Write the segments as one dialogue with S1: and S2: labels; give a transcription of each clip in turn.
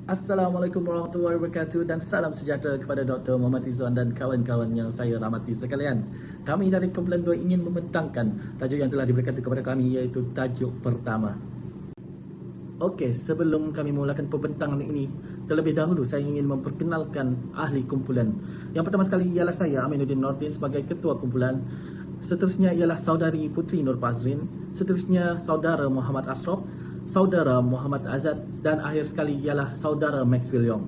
S1: Assalamualaikum warahmatullahi wabarakatuh dan salam sejahtera kepada Dr. Muhammad Rizwan dan kawan-kawan yang saya rahmati sekalian. Kami dari Kumpulan 2 ingin membentangkan tajuk yang telah diberikan kepada kami, iaitu tajuk pertama. Okey, sebelum kami mulakan pembentangan ini, terlebih dahulu saya ingin memperkenalkan ahli kumpulan. Yang pertama sekali ialah saya, Aminuddin Nordin, sebagai ketua kumpulan. Seterusnya ialah saudari Putri Nur Pazrin. Seterusnya saudara Muhammad Asraf, saudara Muhammad Azad, dan akhir sekali ialah saudara Maxwell Yong.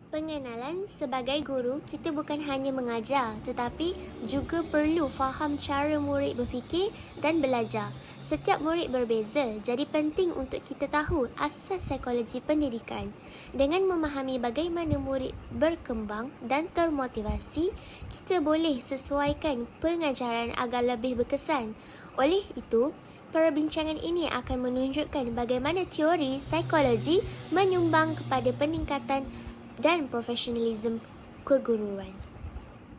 S2: Pengenalan, sebagai guru, kita bukan hanya mengajar tetapi juga perlu faham cara murid berfikir dan belajar. Setiap murid berbeza, jadi penting untuk kita tahu asas psikologi pendidikan. Dengan memahami bagaimana murid berkembang dan termotivasi, kita boleh sesuaikan pengajaran agar lebih berkesan. Oleh itu, perbincangan ini akan menunjukkan bagaimana teori psikologi menyumbang kepada peningkatan dan profesionalisme keguruan.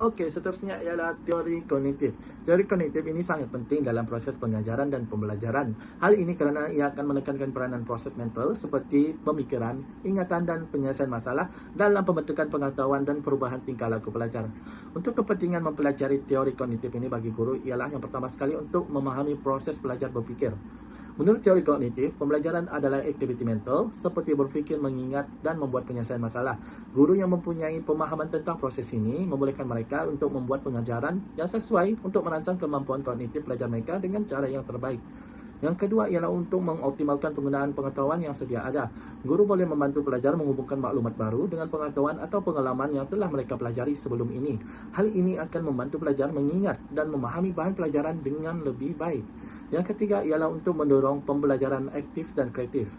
S1: Okey, seterusnya ialah teori kognitif. Teori kognitif ini sangat penting dalam proses pengajaran dan pembelajaran. Hal ini kerana ia akan menekankan peranan proses mental seperti pemikiran, ingatan dan penyelesaian masalah dalam pembentukan pengetahuan dan perubahan tingkah laku pelajar. Untuk kepentingan mempelajari teori kognitif ini bagi guru ialah yang pertama sekali untuk memahami proses pelajar berfikir. Menurut teori kognitif, pembelajaran adalah aktiviti mental seperti berfikir, mengingat dan membuat penyelesaian masalah. Guru yang mempunyai pemahaman tentang proses ini membolehkan mereka untuk membuat pengajaran yang sesuai untuk merangsang kemampuan kognitif pelajar mereka dengan cara yang terbaik. Yang kedua ialah untuk mengoptimalkan penggunaan pengetahuan yang sedia ada. Guru boleh membantu pelajar menghubungkan maklumat baru dengan pengetahuan atau pengalaman yang telah mereka pelajari sebelum ini. Hal ini akan membantu pelajar mengingat dan memahami bahan pelajaran dengan lebih baik. Yang ketiga ialah untuk mendorong pembelajaran aktif dan kreatif.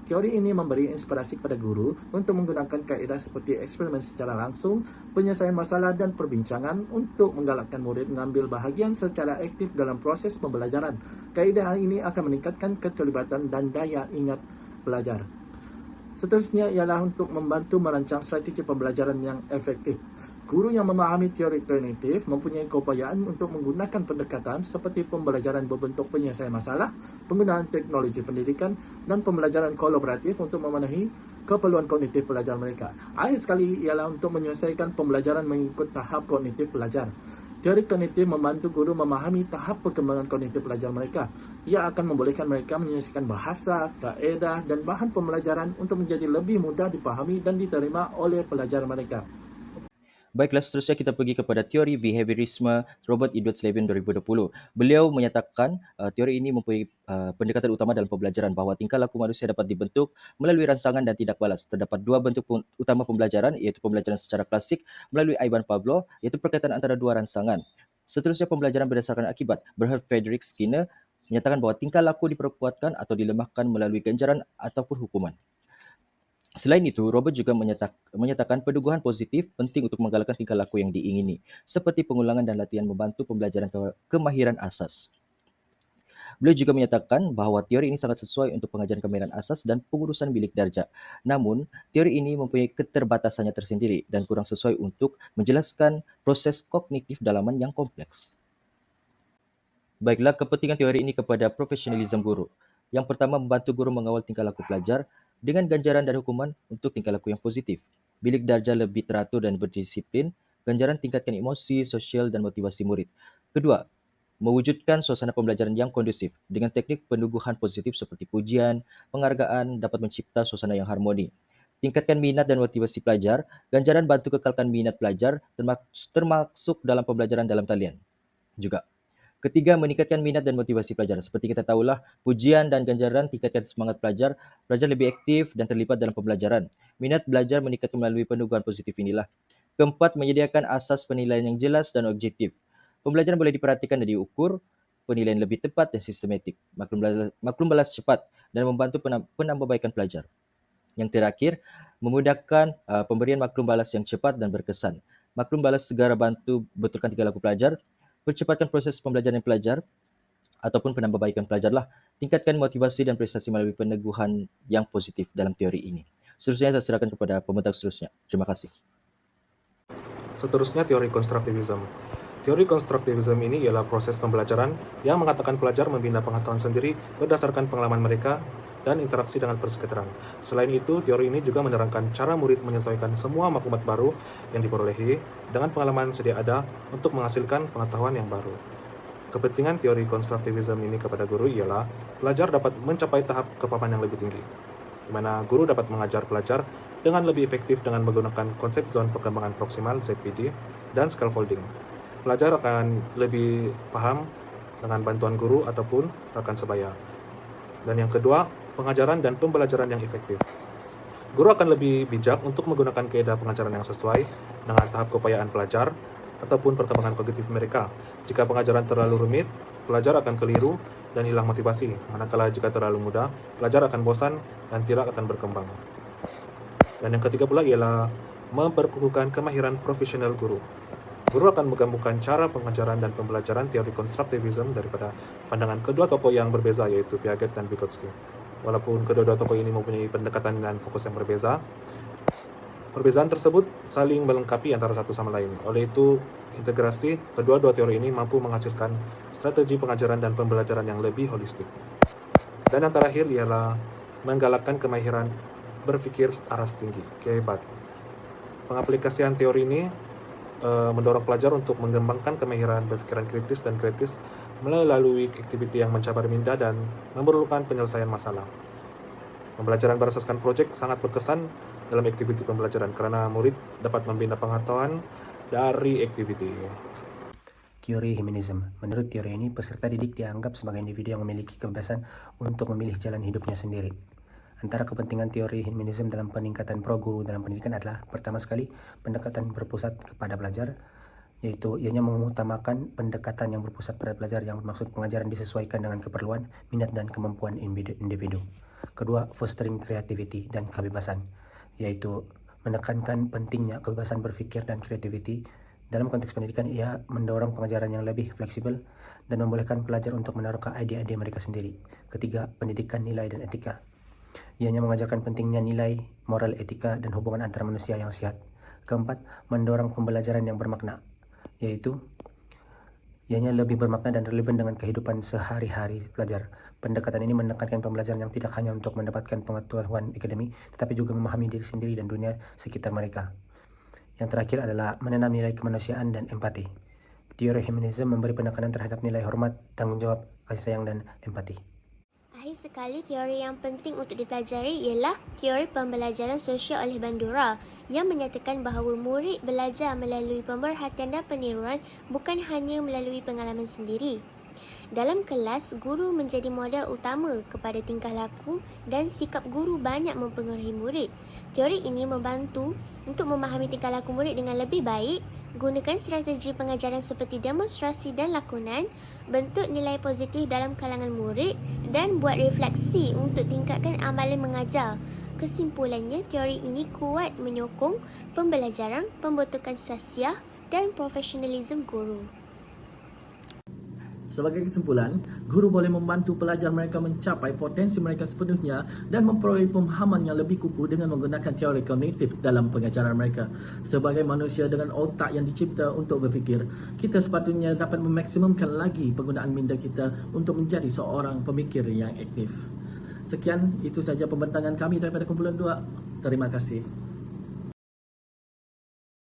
S1: Teori ini memberi inspirasi kepada guru untuk menggunakan kaedah seperti eksperimen secara langsung, penyelesaian masalah dan perbincangan untuk menggalakkan murid mengambil bahagian secara aktif dalam proses pembelajaran. Kaedah ini akan meningkatkan keterlibatan dan daya ingat pelajar. Seterusnya ialah untuk membantu merancang strategi pembelajaran yang efektif. Guru yang memahami teori kognitif mempunyai keupayaan untuk menggunakan pendekatan seperti pembelajaran berbentuk penyelesaian masalah, penggunaan teknologi pendidikan, dan pembelajaran kolaboratif untuk memenuhi keperluan kognitif pelajar mereka. Akhir sekali ialah untuk menyelesaikan pembelajaran mengikut tahap kognitif pelajar. Teori kognitif membantu guru memahami tahap perkembangan kognitif pelajar mereka. Ia akan membolehkan mereka menyelesaikan bahasa, kaedah, dan bahan pembelajaran untuk menjadi lebih mudah dipahami dan diterima oleh pelajar mereka.
S3: Baiklah, seterusnya kita pergi kepada teori behaviorisme Robert Edwards Levin 2020. Beliau menyatakan teori ini mempunyai pendekatan utama dalam pembelajaran bahawa tingkah laku manusia dapat dibentuk melalui rangsangan dan tindak balas. Terdapat dua bentuk utama pembelajaran, iaitu pembelajaran secara klasik melalui Ivan Pavlov, iaitu perkaitan antara dua rangsangan. Seterusnya pembelajaran berdasarkan akibat. Bernhard Friedrich Skinner menyatakan bahawa tingkah laku diperkuatkan atau dilemahkan melalui ganjaran ataupun hukuman. Selain itu, Robert juga menyatakan penduguhan positif penting untuk menggalakkan tingkah laku yang diingini, seperti pengulangan dan latihan membantu pembelajaran kemahiran asas. Beliau juga menyatakan bahawa teori ini sangat sesuai untuk pengajaran kemahiran asas dan pengurusan bilik darjah. Namun, teori ini mempunyai keterbatasannya tersendiri dan kurang sesuai untuk menjelaskan proses kognitif dalaman yang kompleks. Baiklah, kepentingan teori ini kepada profesionalisme guru. Yang pertama, membantu guru mengawal tingkah laku pelajar dengan ganjaran dan hukuman untuk tingkah laku yang positif. Bilik darjah lebih teratur dan berdisiplin, ganjaran tingkatkan emosi, sosial dan motivasi murid. Kedua, mewujudkan suasana pembelajaran yang kondusif dengan teknik penduguhan positif seperti pujian, penghargaan dapat mencipta suasana yang harmoni. Tingkatkan minat dan motivasi pelajar, ganjaran bantu kekalkan minat pelajar termasuk dalam pembelajaran dalam talian. Juga ketiga, meningkatkan minat dan motivasi pelajar. Seperti kita tahulah, pujian dan ganjaran tingkatkan semangat pelajar. Pelajar lebih aktif dan terlibat dalam pembelajaran. Minat belajar meningkatkan melalui penduguhan positif inilah. Keempat, menyediakan asas penilaian yang jelas dan objektif. Pembelajaran boleh diperhatikan dan diukur, penilaian lebih tepat dan sistematik. Maklum balas cepat dan membantu penambahbaikan pelajar. Yang terakhir, memudahkan pemberian maklum balas yang cepat dan berkesan. Maklum balas segera bantu betulkan tingkah laku pelajar, percepatkan proses pembelajaran pelajar ataupun penambahbaikan pelajarlah. Tingkatkan motivasi dan prestasi melalui peneguhan yang positif dalam teori ini. Seterusnya saya serahkan kepada pembentang seterusnya. Terima kasih.
S4: Seterusnya teori konstruktivisme. Teori konstruktivisme ini ialah proses pembelajaran yang mengatakan pelajar membina pengetahuan sendiri berdasarkan pengalaman mereka dan interaksi dengan persekitar. Selain itu, teori ini juga menerangkan cara murid menyesuaikan semua maklumat baru yang diperolehi dengan pengalaman sedia ada untuk menghasilkan pengetahuan yang baru. Kepentingan teori konstruktivisme ini kepada guru ialah pelajar dapat mencapai tahap kepahaman yang lebih tinggi, di mana guru dapat mengajar pelajar dengan lebih efektif dengan menggunakan konsep zon perkembangan proksimal ZPD dan scaffolding. Pelajar akan lebih paham dengan bantuan guru ataupun rekan sebaya. Dan yang kedua, pengajaran dan pembelajaran yang efektif. Guru akan lebih bijak untuk menggunakan kaedah pengajaran yang sesuai dengan tahap keupayaan pelajar ataupun perkembangan kognitif mereka. Jika pengajaran terlalu rumit, pelajar akan keliru dan hilang motivasi. Manakala jika terlalu mudah, pelajar akan bosan dan tidak akan berkembang. Dan yang ketiga pula ialah memperkukuhkan kemahiran profesional guru. Guru akan menggabungkan cara pengajaran dan pembelajaran teori konstruktivisme daripada pandangan kedua tokoh yang berbeza, yaitu Piaget dan Vygotsky. Walaupun kedua-dua tokoh ini mempunyai pendekatan dan fokus yang berbeza, perbezaan tersebut saling melengkapi antara satu sama lain. Oleh itu, integrasi kedua-dua teori ini mampu menghasilkan strategi pengajaran dan pembelajaran yang lebih holistik. Dan yang terakhir ialah menggalakkan kemahiran berpikir aras tinggi, kehebat. Pengaplikasian teori ini mendorong pelajar untuk mengembangkan kemahiran berpikiran kritis dan kritis melalui aktiviti yang mencabar minda dan memerlukan penyelesaian masalah. Pembelajaran berasaskan proyek sangat berkesan dalam aktiviti pembelajaran karena murid dapat membina pengetahuan dari aktiviti.
S5: Teori Humanism. Menurut teori ini, peserta didik dianggap sebagai individu yang memiliki kebebasan untuk memilih jalan hidupnya sendiri. Antara kepentingan teori Humanism dalam peningkatan pro guru dalam pendidikan adalah, pertama sekali, pendekatan berpusat kepada pelajar, yaitu ianya mengutamakan pendekatan yang berpusat pada pelajar yang bermaksud pengajaran disesuaikan dengan keperluan, minat, dan kemampuan individu. Kedua, fostering creativity dan kebebasan, yaitu menekankan pentingnya kebebasan berpikir dan creativity. Dalam konteks pendidikan, ia mendorong pengajaran yang lebih fleksibel dan membolehkan pelajar untuk menaruhkan ide-ide mereka sendiri. Ketiga, pendidikan nilai dan etika. Ianya mengajarkan pentingnya nilai, moral, etika, dan hubungan antara manusia yang sehat. Keempat, mendorong pembelajaran yang bermakna, yaitu ianya lebih bermakna dan relevan dengan kehidupan sehari-hari pelajar. Pendekatan ini menekankan pembelajaran yang tidak hanya untuk mendapatkan pengetahuan akademik, tetapi juga memahami diri sendiri dan dunia sekitar mereka. Yang terakhir adalah menanam nilai kemanusiaan dan empati. Teori Humanism memberi penekanan terhadap nilai hormat, tanggung jawab, kasih sayang, dan empati.
S2: Akhir sekali, teori yang penting untuk dipelajari ialah teori pembelajaran sosial oleh Bandura yang menyatakan bahawa murid belajar melalui pemerhatian dan peniruan bukan hanya melalui pengalaman sendiri. Dalam kelas, guru menjadi model utama kepada tingkah laku dan sikap guru banyak mempengaruhi murid. Teori ini membantu untuk memahami tingkah laku murid dengan lebih baik, gunakan strategi pengajaran seperti demonstrasi dan lakonan, bentuk nilai positif dalam kalangan murid dan buat refleksi untuk tingkatkan amalan mengajar. Kesimpulannya, teori ini kuat menyokong pembelajaran, pembentukan sasiah dan profesionalisme guru.
S1: Sebagai kesimpulan, guru boleh membantu pelajar mereka mencapai potensi mereka sepenuhnya dan memperoleh pemahaman yang lebih kukuh dengan menggunakan teori kognitif dalam pengajaran mereka. Sebagai manusia dengan otak yang dicipta untuk berfikir, kita sepatutnya dapat memaksimumkan lagi penggunaan minda kita untuk menjadi seorang pemikir yang aktif. Sekian, itu saja pembentangan kami daripada kumpulan 2. Terima kasih.